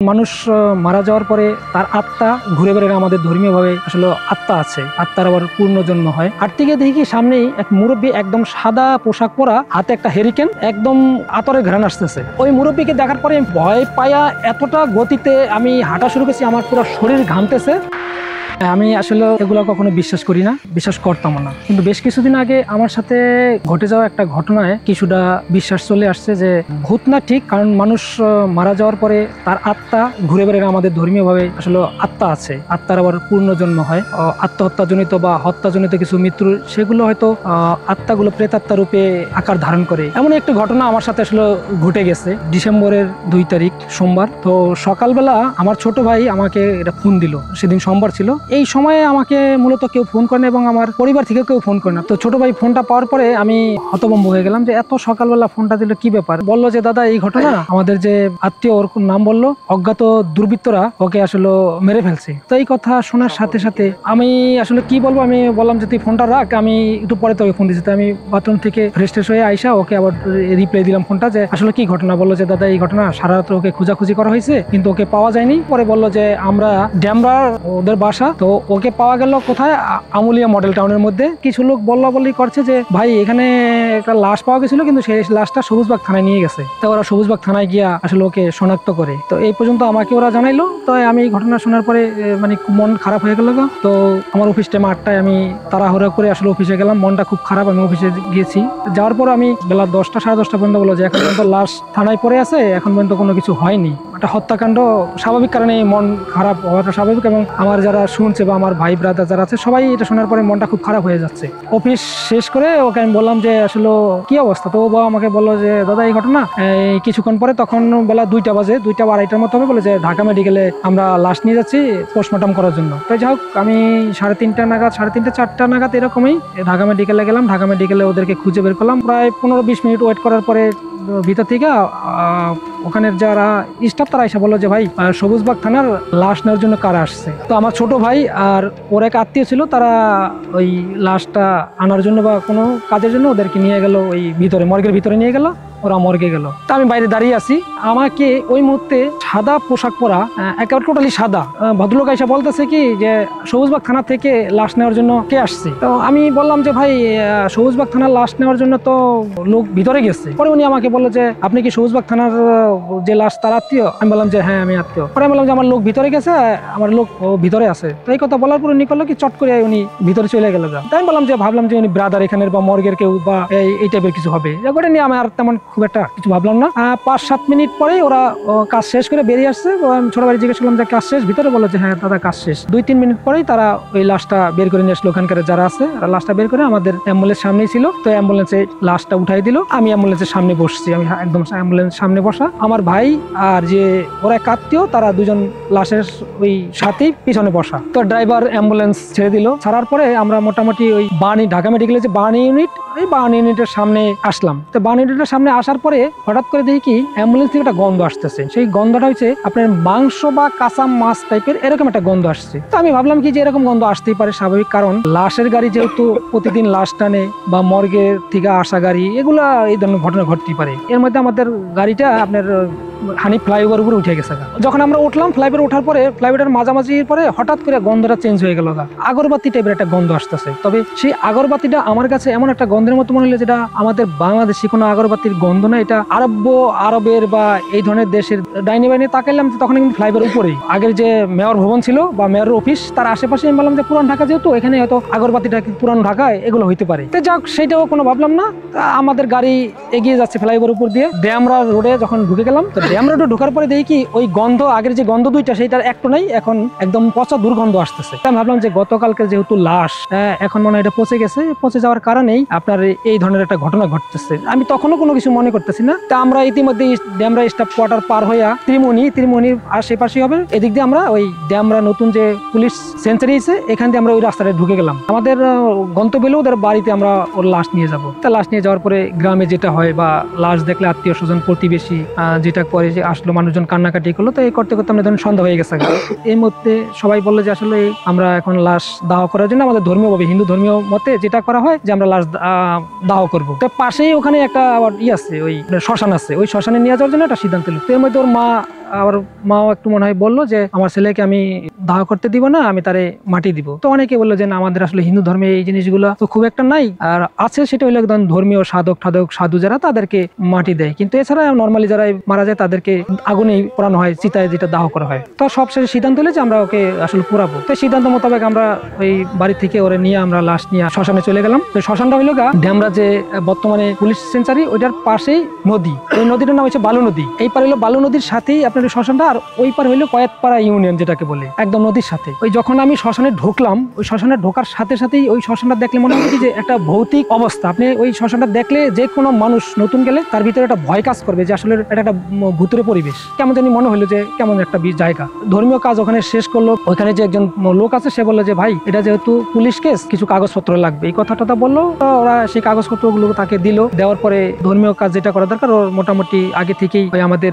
মানুষ মারা যাওয়ার পরে তার আত্মা ঘুরে বেড়ায় আমাদের ধর্মীয়ভাবে আসলে আত্মা আছে, আত্মার আবার পূর্ণজন্ম হয়। আর থেকে দেখি সামনেই এক মুরব্বী একদম সাদা পোশাক পরা, হাতে একটা হেরিকেন, একদম আতরের ঘ্রাণ আসতেছে। ওই মুরব্বীকে দেখার পরে ভয় পায়া এতটা গতিতে আমি হাঁটা শুরু করছি, আমার পুরো শরীর ঘামতেছে। আমি আসলে এগুলো কখনো বিশ্বাস করি না, বিশ্বাস করতাম না, কিন্তু বেশ কিছুদিন আগে আমার সাথে ঘটে যাওয়া একটা ঘটনায় কিছুটা বিশ্বাস চলে আসছে যে ভূত না ঠিক, কারণ মানুষ মারা যাওয়ার পরে তার আত্মা ঘুরে বেড়ায় আমাদের ধর্মীয়ভাবে আসলে আত্মা আছে, আত্মার আবার পূর্ণজন্ম হয়। আত্মহত্যাজনিত বা হত্যাজনিত কিছু মৃত্যু, সেগুলো হয়তো আত্মাগুলো প্রেতাত্মা রূপে আকার ধারণ করে। এমন একটা ঘটনা আমার সাথে আসলে ঘটে গেছে ডিসেম্বরের 2 তারিখ সোমবার। তো সকালবেলা আমার ছোট ভাই আমাকে এটা ফোন দিল, সেদিন সোমবার ছিল। এই সময়ে আমাকে মূলত কেউ ফোন করে না এবং আমার পরিবার থেকে কেউ ফোন করে না। তো ছোট ভাই ফোনটা পাওয়ার পরে আমি হতভম্ব হয়ে গেলাম যে এত সকালবেলা ফোনটা দিল, কি ব্যাপার। বললো যে দাদা এই ঘটনা, আমাদের যে আত্মীয়, ওর নাম বললো, অজ্ঞাত দুর্বৃত্তরা ওকে আসলে মেরে ফেলছে। তো এই কথা শোনার সাথে সাথে আমি আসলে কি বলবো, আমি বললাম যে তুই ফোনটা রাখ, আমি একটু পরে তোকে ফোন দিচ্ছি। তো আমি বাথরুম থেকে ফ্রেশ ট্রেশ হয়ে আইসা ওকে আবার রিপ্লাই দিলাম ফোনটা, যে আসলে কি ঘটনা। বললো যে দাদা এই ঘটনা, সারা রাত ওকে খোঁজাখুঁজি করা হয়েছে কিন্তু ওকে পাওয়া যায়নি। পরে বললো যে আমরা ড্যামরা ওদের বাসা, তো ওকে পাওয়া গেল কোথায়, আমুলিয়া মডেল টাউনের মধ্যে। কিছু লোক বললি করছে যে ভাই এখানে একটা লাশ পাওয়া গেছিল, কিন্তু সেই লাশটা সবুজবাগ থানায় নিয়ে গেছে। তো ওরা সবুজবাগ থানায় গিয়া আসলে ওকে শনাক্ত করে। তো এই পর্যন্ত আমাকে ওরা জানাইলো। তো আমি এই ঘটনা শোনার পরে মানে মন খারাপ হয়ে গেল। তো আমার অফিস টাইম 8টায়, আমি তাড়াহুড়া করে আসলে অফিসে গেলাম। মনটা খুব খারাপ। আমি অফিসে গিয়েছি, যাওয়ার পর আমি বেলা 10টা সাড়ে 10টা পর্যন্ত বললো যে এখন পর্যন্ত লাশ থানায় পড়ে আছে, এখন পর্যন্ত কোনো কিছু হয়নি। একটা হত্যাকাণ্ড, স্বাভাবিক কারণে মন খারাপ হওয়াটা স্বাভাবিক। এবং আমার যারা শুনছে বা আমার ভাই ব্রাদার যারা আছে, সবাই এটা শোনার পরে মনটা খুব খারাপ হয়ে যাচ্ছে। অফিস শেষ করে ওকে আমি বললাম যে আসলে কি অবস্থা। তো ও আমাকে বললো যে দাদা এই ঘটনা, এই কিছুক্ষণ পরে, তখন বেলা 2টা বাজে, 2টা বা 2:30টার মতো হবে, বলে যে ঢাকা মেডিকেলে আমরা লাশ নিয়ে যাচ্ছি পোস্টমর্টম করার জন্য। তো যাই হোক, আমি 3:30 নাগাদ, 3:30 4টা নাগাদ এরকমই ঢাকা মেডিকেলে গেলাম। ঢাকা মেডিকেলে ওদেরকে খুঁজে বের করলাম। প্রায় 15-20 মিনিট ওয়েট করার পরে ভিতর থেকে ওখানের যারা স্টাফ তারা এসে বললো যে ভাই সবুজবাগ থানার লাশ নেওয়ার জন্য কারা আসছে। তো আমার ছোট ভাই আর ওর এক আত্মীয় ছিল, তারা ওই লাশটা আনার জন্য বা কোনো কাজের জন্য ওদেরকে নিয়ে গেল, ওই ভিতরে মর্গের ভিতরে নিয়ে গেল। ওরা মর্গে গেল। তা আমি বাইরে দাঁড়িয়ে আছি। আমাকে ওই মুহূর্তে সাদা পোশাক পরা, একেবারে টোটালি সাদা ভদ্রলোক এসে বলতেছে কি যে সবুজবাগ থানা থেকে লাশ নেওয়ার জন্য কে আসছে। তো আমি বললাম যে ভাই সবুজবাগ থানার লাশ নেওয়ার জন্য তো লোক ভিতরে গেছে। পরে উনি আমাকে বললো যে আপনি কি সবুজবাগ থানার যে লাশ তার আত্মীয়। আমি বললাম যে হ্যাঁ আমি আত্মীয়। পরে আমি বললাম যে আমার লোক ভিতরে গেছে, আমার লোক ভিতরে আছে। তো এই কথা বলার পর উনি করলো কি, চট করে উনি ভিতরে চলে গেল। তাই আমি বললাম যে ভাবলাম যে উনি ব্রাদার এখানের বা মর্গের কেউ বা এই টাইপের কিছু হবে। ওটা নিয়ে আমি আর তেমন খুব একটা কিছু ভাবলাম না। 5-7 মিনিট পরে ওরা কাজ শেষ করে বেরিয়ে আসছে। আমি ছোট ভাই জিজ্ঞেস করলাম যে কাজ শেষ, ভিতরে বললো যে হ্যাঁ দাদা কাজ শেষ। 2-3 মিনিট পরেই তারা ওই লাশটা বের করে নিয়ে আসলো। ওখানকার যারা আছে লাশটা বের করে আমাদের অ্যাম্বুলেন্স সামনেই ছিল। তো অ্যাম্বুলেন্সে লাশটা উঠাই দিল। আমি অ্যাম্বুলেন্সের সামনে বসছি, আমি একদম অ্যাম্বুলেন্স সামনে বসা। আমার ভাই আর যে ওরা এক আত্মীয়, তারা দুজন লাশের ওই সাথেই পিছনে বসা। তো ড্রাইভার অ্যাম্বুলেন্স ছেড়ে দিল। ছাড়ার পরে আমরা মোটামুটি ওই ঢাকা মেডিকেলের যে বার্ন ইউনিট, এই বার্ন ইউনিটের সামনে আসলাম। তো বার্ন ইউনিটের সামনে আসার পরে হঠাৎ করে দেখি কি অ্যাম্বুলেন্স থেকে একটা গন্ধ আসতেছে। সেই গন্ধটা হচ্ছে আপনার মাংস বা কাঁচা মাছ টাইপের এরকম একটা গন্ধ আসছে। তো আমি ভাবলাম কি যে এরকম গন্ধ আসতেই পারে, স্বাভাবিক, কারণ লাশের গাড়ি যেহেতু প্রতিদিন লাশ টানে বা মর্গের থেকে আসা গাড়ি, এগুলা এই ধরনের ঘটনা ঘটতেই পারে। এর মধ্যে আমাদের গাড়িটা আপনার হানি ফ্লাইওভার উপরে উঠে গেছে। যখন আমরা উঠলাম ফ্লাইওভার ওঠার পরে, ফ্লাইওভারের মাঝামাঝির পরে হঠাৎ করে গন্ধটা চেঞ্জ হয়ে গেল। আগরবাতি টাইপের একটা গন্ধ আসতেছে। তবে সেই আগরবাতিটা আমার কাছে এমন একটা গন্ধের মতো মনে হলো, যেটা আমাদের বাংলাদেশি কোনো আগরবাতির গন্ধ না, এটা আরবের বা এই ধরনের দেশের। ডাইনি বাইনি তাকাইলাম, তখন কিন্তু ফ্লাইওভার উপরেই আগের যে মেয়র ভবন ছিল বা মেয়র অফিস, তার আশেপাশে আমি বললাম যে পুরান ঢাকা যেহেতু, এখানে হয়তো আগরবাতিটা পুরান ঢাকায় এগুলো হইতে পারে। তো যাক, সেটাও কোনো ভাবলাম না। আমাদের গাড়ি এগিয়ে যাচ্ছে ফ্লাইওভার উপর দিয়ে। ড্যামরা রোডে যখন ঢুকে গেলাম, তো ড্যাম রোডে ঢোকার পরে দেখি কি ওই গন্ধ, আগের যে গন্ধ দুইটা, সেইটার একটু নাই, এখন একদম পচা দুর্গন্ধ আসতেছে। আমি ভাবলাম যে গতকালকে যেহেতু লাশ, এখন মনে হয় এটা পচে গেছে, পচে যাওয়ার কারণেই আপনার এই ধরনের একটা ঘটনা ঘটতেছে। আমি তখনও কোনো কিছু মনে করতেছি না। তা আমরা ইতিমধ্যে ড্যামরা স্টাফ কোয়ার্টার পার হইয়া ত্রিমণির আশেপাশে হবে, এদিক দিয়ে আমরা ওই ড্যামরা নতুন যে পুলিশ সেঞ্চারি আছে, এখান দিয়ে আমরা ওই রাস্তাটা ঢুকে গেলাম। আমাদের গন্তব্য হলো ওদের বাড়িতে আমরা ওর লাশ নিয়ে যাবো। তা লাশ নিয়ে যাওয়ার পরে গ্রামে যেটা হয়, বা লাশ দেখলে আত্মীয় স্বজন প্রতিবেশী যেটা করে, যে আসলো মানুষজন কান্নাকাটি করলো। তো এই করতে করতে আমরা ধরুন সন্ধ্যা হয়ে গেছে। এই মধ্যে সবাই বললো যে আসলে আমরা এখন লাশ দাহ করার জন্য, আমাদের ধর্মীয় ভাবে, হিন্দু ধর্মীয় মতে যেটা করা হয়, যে আমরা লাশ দাহ করবো। তো পাশেই ওখানে একটা আবার আছে, ওই শ্মশান আছে, ওই শ্মশানে নিয়ে যাওয়ার জন্য একটা সিদ্ধান্ত নিল। এর মধ্যে ওর মা আমার মাও একটু মনে হয় বললো যে আমার ছেলেকে আমি দাহ করতে দিব না, আমি তারে মাটি দিব। তো অনেকে বললো যে না, আমাদের আসলে হিন্দু ধর্মে এই জিনিসগুলো তো খুব একটা নাই, আর আছে সেটা হলো একদম ধর্মীয় সাধক ঠাধক সাধু যারা তাদেরকে মাটি দেয়, কিন্তু এছাড়া নর্মালি যারা মারা যায় তাদেরকে আগুনেই পোড়ানো হয়, চিতায় যেটা দাহ করা হয়। তো সব শেষে সিদ্ধান্ত হলে যে আমরা ওকে আসলে পোড়াবো। তো সিদ্ধান্ত মোতাবেক আমরা ওই বাড়ি থেকে ওরে নিয়ে আমরা লাশ নিয়ে শ্মশানে চলে গেলাম। তো শ্মশানটা হইলো ড্যামরা যে বর্তমানে পুলিশ সেঞ্চারি, ওইটার পাশেই নদী, ওই নদীটার নাম হচ্ছে বালু নদী। এই পার হইলো বালু নদীর সাথেই আপনার শ্মশানটা, আর ওই পার হইলো কয়েতপাড়া ইউনিয়ন যেটাকে বলে, একদম নদীর সাথে। ওই যখন আমি শ্মশানে ঢুকলাম, ওই শ্মশানে ঢোকার সাথে সাথেই ওই শ্মশানটা দেখলে মনে হয় যে একটা ভৌতিক অবস্থা। আপনি ওই শ্মশানটা দেখলে যে কোনো মানুষ নতুন গেলে তার ভিতরে একটা ভয় কাজ করবে যে আসলে এটা একটা ভূতের পরিবেশ। কেমন জানি মনে হলো যে কেমন একটা জায়গা। ধর্মীয় কাজ ওখানে শেষ করলো, ওইখানে যে একজন লোক আছে সে বললো যে ভাই এটা যেহেতু পুলিশ কেস, কিছু কাগজপত্র লাগবে, এই কথাটা বললো। ওরা সেই কাগজপত্রগুলো তাকে দিল। দেওয়ার পরে ধর্মীয় কাজ যেটা করা দরকার ওর মোটামুটি আগে থেকেই ওই আমাদের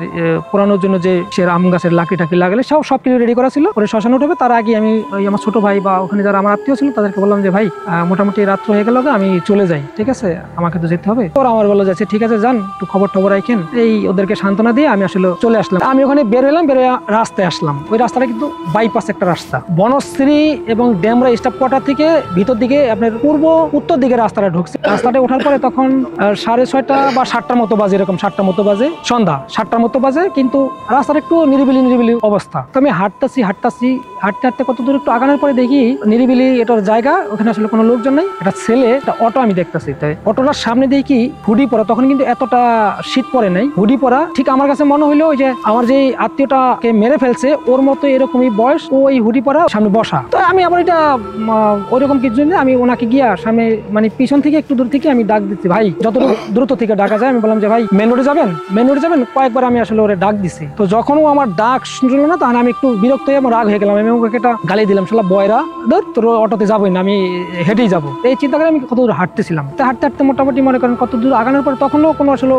পোড়ানোর জন্য যে সে আম গাছের লাকড়ি টাকড়ি লাগালে সব কিছু রেডি করা ছিল। পরে শ্মশানে উঠবে তার আগে আমি ওই আমার ছোট ভাই বা ওখানে যারা আমার আত্মীয় ছিল তাদেরকে বললাম যে ভাই মোটামুটি রাত্র হয়ে গেল, আমি চলে যাই, ঠিক আছে, আমাকে তো যেতে হবে। ওরা আমার বললো যাচ্ছে ঠিক আছে যান, একটু খবর টবর রাখেন। এই ওদেরকে সান্ত্বনা দিয়ে আমি আসলে চলে আসলাম। আমি ওখানে বের হলাম, বের হয়ে রাস্তায় আসলাম। ওই রাস্তাটা কিন্তু বাইপাস একটা রাস্তা, বনশ্রী এবং ড্যামরা স্টাফ কোয়ার্টার থেকে ভিতর দিকে আপনার পূর্ব উত্তর দিকে রাস্তাটা ঢুকছে। রাস্তাটা ওঠার পরে তখন 6:30 বা 7টার মতো বাজে, এরকম 7টার মতো বাজে, সন্ধ্যা 7টার মতো বাজে, কিন্তু রাস্তাটা একটু নিরিবিলি অবস্থা। তো আমি হাঁটতে হাঁটতে কত দূর একটু আগানোর পরে দেখি নিরিবিলি এটার জায়গা, ওখানে আসলে কোনো লোকজন নাই। একটা ছেলে, একটা অটো আমি দেখতেছি, তাই অটোটার সামনে দেখি হুডি পরা, তখন কিন্তু এতটা শীত পরে নাই, হুডি পরা। ঠিক আমার কাছে মনে হইলো ওই যে আমার যে আত্মীয়টাকে মেরে ফেলছে ওর মতো এরকমই বয়স, ওই হুডি পরা সামনে বসা। তো আমি আবার এটা ওইরকম কিছু জন্য আমি ওনাকে গিয়া সামনে মানে পিছন থেকে একটু দূর থেকে আমি ডাক দিচ্ছি, ভাই যত দ্রুত থেকে ডাকা যায়। আমি বললাম যে ভাই মেন রোডে যাবেন, কয়েকবার আমি আসলে ওরে ডাক দিছি। তো যখন ও আমার ডাক শুনলো না, তখন আমি একটু বিরক্ত হয়ে আমার রাগ হয়ে গেলাম। আমি ওকে একটা গালি দিলাম, শালা বয়রা, ধর তোর অটোতে যাবোই না, আমি হেঁটেই যাবো। এই চিন্তা করে আমি কত দূর হাঁটতেছিলাম। হাঁটতে মোটামুটি মনে করেন কত দূর আগানোর পর তখনও কোনো আসলে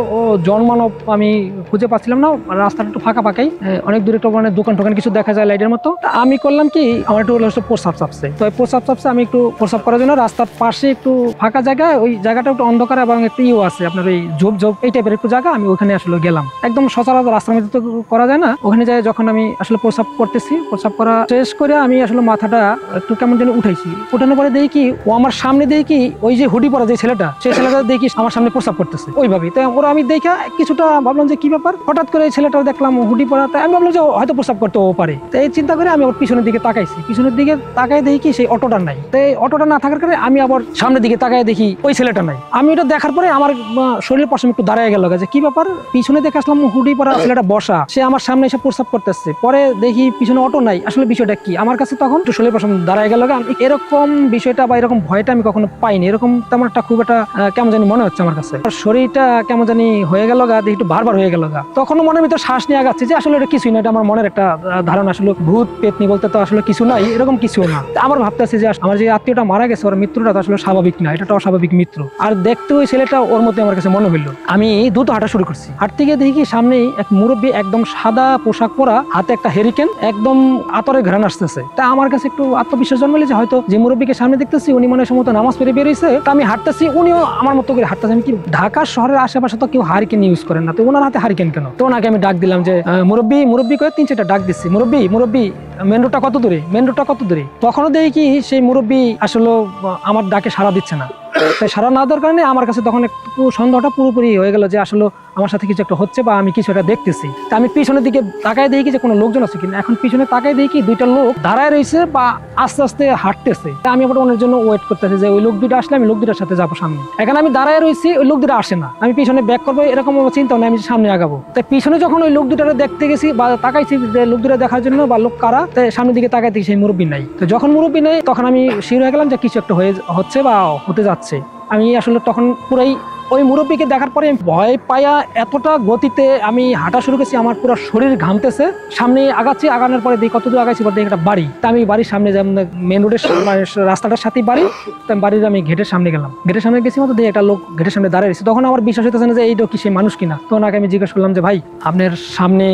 জনমানব আমি খুঁজে পাচ্ছিলাম না। রাস্তাটা একটু ফাঁকাই, অনেক দূরে একটু মানে দোকান টোকান কিছু দেখা যায় লাইটের মতো। আমি করলাম কি, আমার একটু প্রস্রাব চাপছে। তো প্রস্রাব চাপছে, আমি একটু প্রস্রাব করার জন্য রাস্তার পাশে একটু ফাঁকা জায়গায়, ওই জায়গাটা একটু অন্ধকার এবং একটু আছে আপনার ওই ঝোপ এই টাইপের একটু জায়গা, আমি ওখানে আসলে গেলাম। একদম সচরাচর রাস্তার মধ্যে তো করা যায় না। ওখানে যাই যখন আমি আসলে প্রস্রাব করতেছি, প্রস্রাব করা শেষ করে আমি আসলে মাথাটা একটু কেমন যেন উঠাইছি। উঠানোর পরে দেখি ও আমার সামনে দেখি ওই যে হুডি পরা যে ছেলেটা, সেই ছেলেটা দেখি আমার সামনে প্রস্রাব করতেছে ওইভাবে। তাই ওরা আমি দেখে কিছুটা ভাবলাম যে কি ব্যাপার, হঠাৎ করে এই ছেলেটা দেখলাম হুডি পরা। তাই আমি ভাবলাম যে হয়তো প্রস্রাব করতেও পারে। তো এই চিন্তা করে আমি আবার পিছনের দিকে তাকাইছি। পিছনের দিকে তাকাই দেখি কি সেই অটোটা নাই। তো এই অটোটা না থাকার কারণে আমি আবার সামনের দিকে তাকাই দেখি ওই ছেলেটা নাই। আমি এটা দেখার পরে আমার শরীরের পাশে একটু দাঁড়ায় গেল যে কি ব্যাপার। পিছনে দেখে আসলাম হুডি পরা ছেলেটা বসা, সে আমার সামনে এসে প্রস্রাব করতেছে। পরে দেখি পিছনে অটো নাই, আসলে বিষয়টা কি আমার কাছে তখন একটু শরীরের পাশে দাঁড়ায় গেল। এরকম বিষয়টা বা এরকম ভয়টা আমি কখনো পাইনি। এরকম তেমন একটা খুব একটা কেমন জানি মনে হচ্ছে আমার কাছে। শরীরটা কেমন জানি হয়ে গেল দেখি একটু বারবার হয়ে গেল তখন মনের ভিতর শ্বাস নিয়ে আগাচ্ছে যে আসলে এটা কিছুই না, এটা আমার মনের একটা ধারণা, আসলে ভূত পেতনি বলতে তো আসলে কিছু নাই, এরকম কিছু না। আবার ভাবতেছি যে আমার যে আত্মীয়টা মারা গেছে ওর মৃত্যুটা তো আসলে স্বাভাবিক না, এটা অস্বাভাবিক মৃত্যু। আর দেখতে ওই ছেলেটা ওর মধ্যে আমার কাছে মনে হইলো। আমি দ্রুত হাঁটা শুরু করছি। হাঁটতে গিয়ে দেখি সামনেই এক মুরব্বী, একদম সাদা পোশাক পরা, হাতে একটা হেরিকেন, একদম আতরে ঘ্রাণ আসতেছে। তা আমার কাছে একটু আত্মবিশ্বাস জন্মালে যে হয়তো যে মুরব্বীকে সামনে দেখতেছি উনি মনে সম্ভবত নামাজ পড়ে বেরিয়েছে। তা আমি হাঁটতেছি, উনিও আমার মতো করে হাঁটতেছে। আমি কি ঢাকা শহরের আশেপাশে তো কেউ হারিকেন ইউজ করেন না, তো ওনার হাতে হারিকেন কেন? তো ওনাকে আমি ডাক দিলাম যে মুরব্বী করে 3-4টা ডাক দিচ্ছি, মুরব্বী মেন রোডটা কত দূরে। তখনও দেখি কি সেই মুরব্বী আসলে আমার ডাকে সাড়া দিচ্ছে না। তাই সাড়া না দেওয়ার কারণে আমার কাছে তখন একটু সন্দেহটা পুরোপুরি হয়ে গেল যে আসলে আমার সাথে কিছু একটা হচ্ছে বা আমি কিছু একটা দেখতেছি। তা আমি পিছনের দিকে তাকায় দেখি যে কোনো লোকজন আছে কিনা। এখন পিছনে তাকায় দেখি 2টা লোক দাঁড়ায় রয়েছে বা আস্তে আস্তে হাঁটতেছে। তা আমি আবার ওনার জন্য ওয়েট করতেছি যে ওই লোক 2টা আসলে আমি লোক 2টার সাথে যাবো সামনে। এখন আমি দাঁড়ায় রয়েছি, ওই লোক 2টা আসে না। আমি পিছনে ব্যাক করবো এরকম চিন্তা নেই, আমি সামনে আগাবো। তাই পিছনে যখন ওই লোক 2টারে দেখতে গেছি বা তাকাইছি যে লোক 2টা দেখার জন্য বা লোক কারা, তাই সামনের দিকে তাকাই দেখি সেই মুরব্বী নাই। তো যখন মুরব্বী নেই তখন আমি শিওর হয়ে গেলাম যে কিছু একটা হচ্ছে বা হতে যাচ্ছে। আমি আসলে তখন পুরাই ওই মুরব্বীকে দেখার পরে ভয় পায়া এতটা গতিতে আমি হাঁটা শুরু করছি, আমার পুরো শরীর ঘামতেছে। সামনে আগাচ্ছি, আগানোর পরে দেখি কতদূর আগাচ্ছি, দেখি একটা বাড়ি। তা আমি বাড়ির সামনে যেমন মেন রোডের রাস্তাটার সাথেই বাড়ি। তো আমি বাড়ির আমি গেটের সামনে গেলাম। গেটের সামনে গেছি মতো দেখি একটা লোক গেটের সামনে দাঁড়িয়ে রয়েছে। তখন আমার বিশ্বাস হইতেছে না যে এই লোক কি সেই মানুষ কিনা। তো ওনাকে আমি জিজ্ঞেস করলাম যে ভাই আপনার সামনে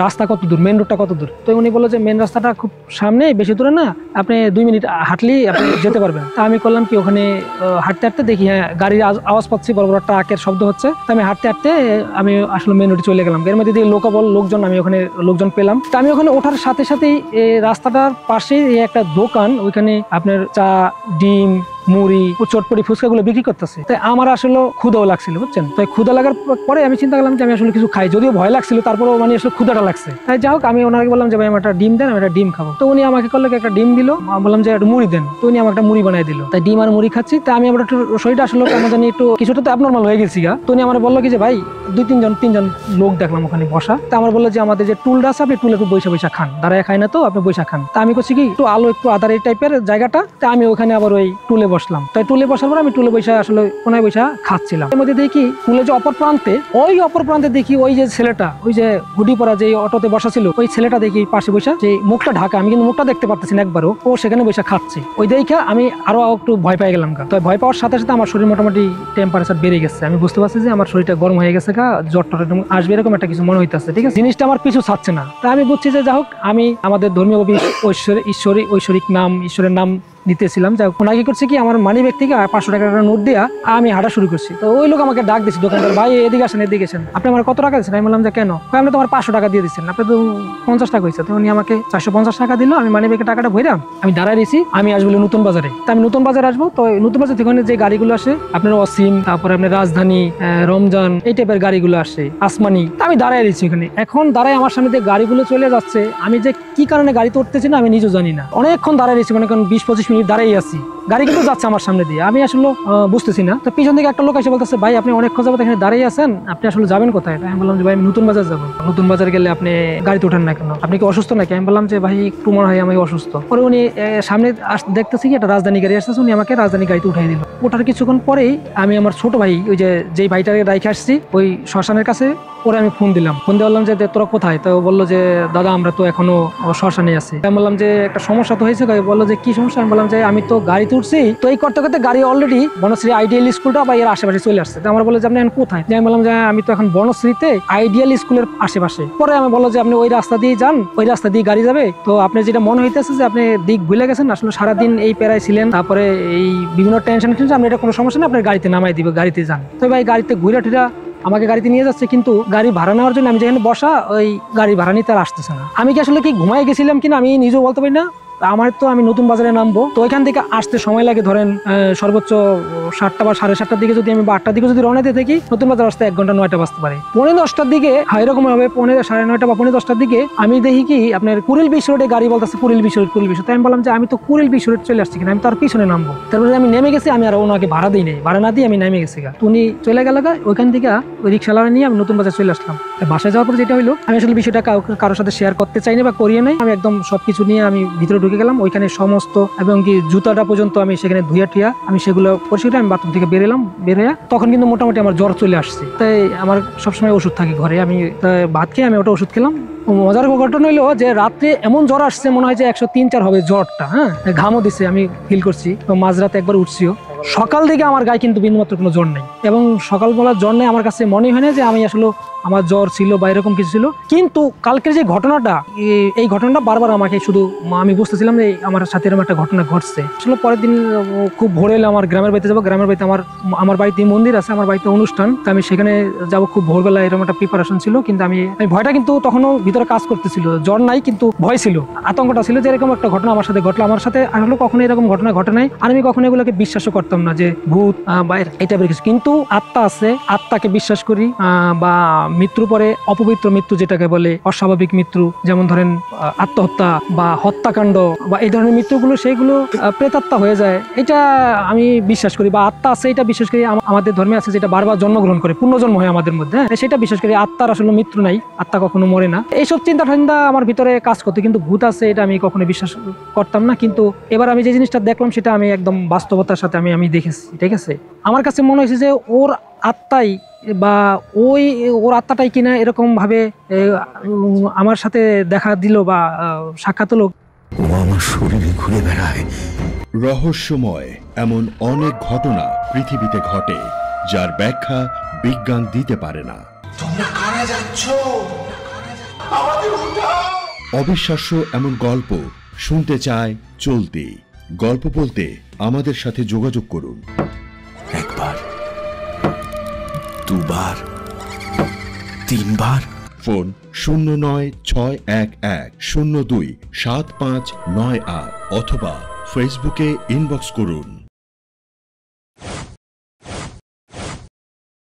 রাস্তা কত দূর, মেন রোডটা কত দূর? তো উনি বললো যে মেন রাস্তাটা খুব সামনে, বেশি দূরে না, আপনি 2 মিনিট হাঁটলেই আপনি যেতে পারবেন। তা আমি করলাম কি ওখানে হাঁটতে হাঁটতে দেখি হ্যাঁ গাড়ির আওয়াজ পাচ্ছি, বড় বড় বড় ট্রাকের শব্দ হচ্ছে। তো আমি হাঁটতে হাঁটতে আমি আসলে মেন রোডে চলে গেলাম। এর মধ্যে দিয়ে লোকজন, আমি ওখানে লোকজন পেলাম। তো আমি ওখানে ওঠার সাথে সাথেই রাস্তাটার পাশে একটা দোকান, ওইখানে আপনার চা, ডিম, মুড়ি, চটপটি, ফুচকা গুলো বিক্রি করতেছে। তাই আমার আসলে ক্ষুধাও লাগছিল, বুঝছেন। তাই ক্ষুধা লাগার পরে আমি চিন্তা করলাম যে আমি আসলে কিছু খাই, যদিও ভয় লাগছিল, তারপরেও মানে আসলে ক্ষুধাটা লাগছে। তাই যাই হোক, আমি ওনাকে বললাম যে ভাই আমার একটা ডিম দেন, আমি একটা ডিম খাবো। তো উনি আমাকে করলো একটা ডিম দিল, বললাম যে একটা মুড়ি দেন, তো উনি আমাকে একটা মুড়ি বানাই দিল। তাই ডিম আর মুড়ি খাচ্ছি। তাই আমি আমার একটু শরীরটা আসলে কেমন জানি একটু কিছুটা তো অ্যাবনর্মাল হয়ে গেছি গা। তো উনি আমার বললো কি যে ভাই তিনজন লোক দেখলাম ওখানে বসা। তা আমার বললো যে আমাদের যে টুলটা আছে, আপনি টুলে একটু বৈশা খান, দাঁড়ায় খাই না তো, আপনি বৈশা খান। তা আমি করছি কি একটু আলো একটু আদার এই টাইপের জায়গাটা, তা আমি ওখানে আবার ওই টুলে বসলাম। তাই টুলে বসার পর আমি টুলে বৈশা আসলে কোনায় বৈশা খাচ্ছিলাম। এর মধ্যে দেখি টুলে যে অপর প্রান্তে দেখি ওই যে ছেলেটা, ওই যে হুডি পরা যে অটোতে বসা ছিল, ওই ছেলেটা দেখি পাশে বৈশা, যে মুখটা ঢাকা, আমি কিন্তু মুখটা দেখতে পারতেছি না একবারও, ও সেখানে বৈশা খাচ্ছে। ওই দেখে আমি আরো একটু ভয় পেয়ে গেলাম। তো ভয় পাওয়ার সাথে সাথে আমার শরীর মোটামুটি টেম্পারেচার বেড়ে গেছে। আমি বুঝতে পারছি যে আমার শরীরটা গরম হয়ে গেছে, জ্বর টর আসবে এরকম একটা কিছু মনে হইতেছে। ঠিক আছে, জিনিসটা আমার পিছু ছাড়ছে না। তা আমি বুঝছি যে যাই হোক, আমি আমাদের ধর্মীয় ঈশ্বরের নাম নিতেছিলাম। যাই হোক, ওনাকে করছি কি আমার মানি ব্যাগ থেকে 500 টাকার একটা নোট দিয়া আমি হাঁটা শুরু করছি। তো ওই লোক আমাকে ডাক দিচ্ছে, দোকানদার ভাই এদিকে আসেন। আপনি আমার কত টাকা দিচ্ছেন? আমি বললাম যে কেন? আমি তোমার 500 টাকা দিয়ে দিচ্ছেন, আপনি তো 50 টাকা হয়েছে। তো উনি আমাকে 450 টাকা দিল। আমি মানি ব্যাগে টাকাটা ভরে আমি দাঁড়ায় দিয়েছি, আমি আসবো নতুন বাজারে। তো আমি নতুন বাজারে আসবো। তো নতুন বাজার থেকে যে গাড়িগুলো আসে আপনার অসীম, তারপরে আপনার রাজধানী, রমজান, এই টাইপের গাড়িগুলো আসে, আসমানি। আমি দাঁড়ায় দিচ্ছি ওখানে। এখন দাঁড়ায় আমার সামনে যে গাড়িগুলো চলে যাচ্ছে, আমি যে কি কারণে গাড়িতে উঠতেছি না আমি নিজেও জানি না। অনেকক্ষণ দাঁড়ায় দিচ্ছি, মানে 20-25 মিনিট দাঁড়াই আছি। গাড়ি কিন্তু যাচ্ছে আমার সামনে দিয়ে, আমি আসলে বুঝতেছি না। তো পিছন থেকে একটা লোক এসে বলতেছে ভাই আপনি অনেকক্ষণ যাবত এখানে দাঁড়িয়ে আছেন, আপনি আসলে যাবেন কোথায়? আমি বললাম যে ভাই আমি নতুন বাজার যাবো। নতুন বাজার গেলে আপনি গাড়িতে ওঠেন না কেন? আপনি কি অসুস্থ নাকি? আমি বললাম যে ভাই একটু মনে হয় আমি অসুস্থ। পরে উনি সামনে দেখতেছি কি একটা রাজধানী গাড়ি আসতেছে, উনি আমাকে রাজধানী গাড়িতে উঠাই দিল। ওঠার কিছুক্ষণ পরেই আমি আমার ছোট ভাই, ওই যে ভাইটাকে রাইখে আসছি ওই শ্মশানের কাছে, ওরা আমি ফোন দিলাম। ফোন দিয়ে বললাম যে তোরা কোথায়? তো বললো যে দাদা আমরা তো এখনো শ্মশানে আছি। আমি বললাম যে একটা সমস্যা তো হয়েছে। বললো যে কি সমস্যা? আমি বললাম যে আমি তো গাড়িতে উঠছি, তো এই করতে করতে গাড়ি অলরেডি বনশ্রী আইডিয়াল স্কুলটা বা এর আশেপাশে চলে আসছে। তো আমার বললো যে আপনি এখন কোথায়? আমি বললাম যে আমি তো এখন বনশ্রীতে আইডিয়াল স্কুলের আশেপাশে। পরে আমি বললো যে আপনি ওই রাস্তা দিয়ে যান, ওই রাস্তা দিয়ে গাড়ি যাবে। তো আপনি যেটা মনে হইতেছে যে আপনি দিক ভুলে গেছেন, আসলে সারাদিন এই প্যারায় ছিলেন, তারপরে এই বিভিন্ন টেনশন, আপনি এটা কোনো সমস্যা না, আপনার গাড়িতে নামাই দিবে, গাড়িতে যান। তো ভাই গাড়িতে ঘুরে ঠিরা আমাকে গাড়িতে নিয়ে যাচ্ছে, কিন্তু গাড়ি ভাড়া নেওয়ার জন্য আমি যেখানে বসা, ওই গাড়ি ভাড়া নিতে আর আসতেছে না। আমি কি আসলে কি ঘুমাই গেছিলাম কিনা আমি নিজেও বলতে পারি না। আমার তো আমি নতুন বাজারে নামবো, তো ওইখান থেকে আসতে সময় লাগে ধরেন সর্বোচ্চ 7টা বা 7:30টার দিকে, যদি আমি বা 8টার দিকে যদি রওনা দিয়ে থাকি, নতুন বাজার আসতে 1 ঘন্টা 9টা বাজতে পারে। 9:45টার দিকে এরকম হবে, 9:30 বা 9:10টার দিকে আমি দেখি কি আপনার কুড়িল বিশ রোডে গাড়ি বলতেছে কুড়িল বিশ রোড। তাই আমি বললাম যে আমি তো কুড়িল বিশ রোড চলে আসছি কিনা, আমি তার পিছনে নামবো। তারপরে আমি নেমে গেছি, আমি আর ওনাকে ভাড়া দিই নাই, ভাড়া না দিয়ে আমি নেমে গেছি। উনি চলে গেল, ওইখান থেকে ওই রিক্সাওয়ালা নিয়ে আমি নতুন বাজার চলে আসলাম। বাসায় যাওয়ার পর যেটা হলো, আমি আসলে বিষয়টা কারোর সাথে শেয়ার করতে চাইনি বা করিয়ে নাই। আমি একদম সবকিছু নিয়ে আমি ভিতরে ঢুকে গেলাম। ওইখানে সমস্ত এবং কি জুতাটা পর্যন্ত আমি সেখানে ধুইয়া ঠিয়া আমি সেগুলো পরিষ্কার, আমি বাথরুম থেকে বের হয়ে তখন কিন্তু মোটামুটি আমার জ্বর চলে আসছে। তাই আমার সবসময় ওষুধ থাকে ঘরে, আমি ভাত খেয়ে আমি ওটা ওষুধ খেলাম। মজার ঘটনা হইলো যে রাত্রে এমন জ্বর আসছে, মনে হয় যে 103-4 হবে জ্বরটা। হ্যাঁ, ঘামও দিছে, আমি ফিল করছি। মাঝরাতে একবার উঠছিও। সকাল দিকে আমার গায়ে কিন্তু বিন্দুমাত্র কোনো জ্বর নেই, এবং সকালবেলা জ্বর নেই আমার কাছে মনে হয় না যে আমি আসলে আমার জ্বর ছিল বা এরকম কিছু ছিল। কিন্তু কালকের যে ঘটনাটা, এই ঘটনাটা বারবার আমাকে শুধু, আমি বুঝতেছিলাম যে আমার সাথে এরকম একটা ঘটনা ঘটছে। আসলে পরের দিন খুব ভোরে এলে আমার গ্রামের বাড়িতে যাবো। গ্রামের বাড়িতে আমার বাড়িতে মন্দির আছে, আমার বাড়িতে অনুষ্ঠান, তো আমি সেখানে যাবো খুব ভোরবেলা। এরকম একটা প্রিপারেশন ছিল, কিন্তু আমি ভয়টা কিন্তু তখনও ভিতরে কাজ করতেছিল। জ্বর নাই কিন্তু ভয় ছিল, আতঙ্কটা ছিল যে এরকম একটা ঘটনা আমার সাথে ঘটলো। আমার সাথে আসলে কখনো এরকম ঘটনা ঘটে নাই, আর আমি কখনো এগুলোকে বিশ্বাসও করতাম না যে ভূত বা এই টাইপের কিছু। কিন্তু আত্মা আছে, আত্মাকে বিশ্বাস করি। বা মৃত্যুর পরে অপবিত্র মৃত্যু যেটাকে বলে, অস্বাভাবিক মৃত্যু, যেমন ধরেন আত্মহত্যা বা হত্যাকাণ্ড বা এই ধরনের মৃত্যুগুলো, সেইগুলো প্রেতাত্মা হয়ে যায়, এটা আমি বিশ্বাস করি। বা আত্মা আছে এটা বিশ্বাস করি। আমাদের ধর্মে আছে যেটা বারবার জন্মগ্রহণ করে, পুনর্জন্ম হয় আমাদের মধ্যে, সেটা বিশ্বাস করি। আত্মার আসলে মৃত্যু নাই, আত্মা কখনো মরে না। এইসব চিন্তা ঠান্ডা আমার ভিতরে কাজ করতো, কিন্তু ভূত আছে এটা আমি কখনো বিশ্বাস করতাম না। কিন্তু এবার আমি যে জিনিসটা দেখলাম সেটা আমি একদম বাস্তবতার সাথে আমি দেখেছি। ঠিক আছে, আমার কাছে মনে হয়েছে যে ওর আত্মাই বা ওর আত্মাটাই কিনা এরকম ভাবে আমার সাথে দেখা দিল বা সাক্ষাৎ হলো। ও আমার শরীরে ঘুরে বেড়ায়। রহস্যময় এমন অনেক ঘটনা পৃথিবীতে ঘটে, যার ব্যাখ্যা বিজ্ঞান দিতে পারে না। তোমরা কারা যাচ্ছ? আমাদের উঠাও। অবিশ্বাস্য এমন গল্প শুনতে চায় চলতি গল্প বলতে আমাদের সাথে যোগাযোগ করুন। একবার দুবার, তিনবার। ফোন 0961102759 অথবা ফেসবুকে ইনবক্স করুন।